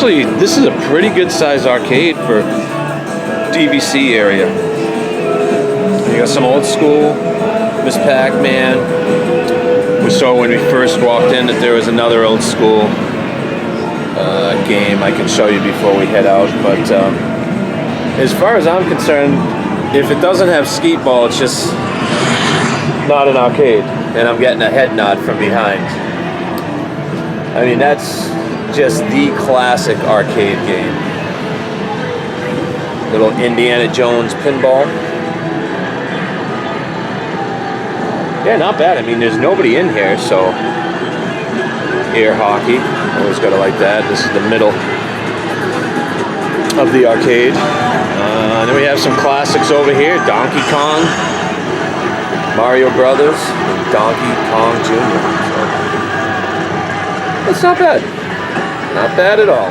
Actually, this is a pretty good sized arcade for DVC area. You got some old school, Miss Pac-Man. We saw when we first walked in that there was another old school game I can show you before we head out. But as far as I'm concerned, if it doesn't have skeet ball, it's just not an arcade. And I'm getting a head nod from behind. I mean, that's just the classic arcade game. Little Indiana Jones pinball. Yeah, not bad. I mean, there's nobody in here, so air hockey. Always gotta like that. This is the middle of the arcade. Then we have some classics over here. Donkey Kong, Mario Brothers, and Donkey Kong Jr. So, it's not bad. Not bad at all.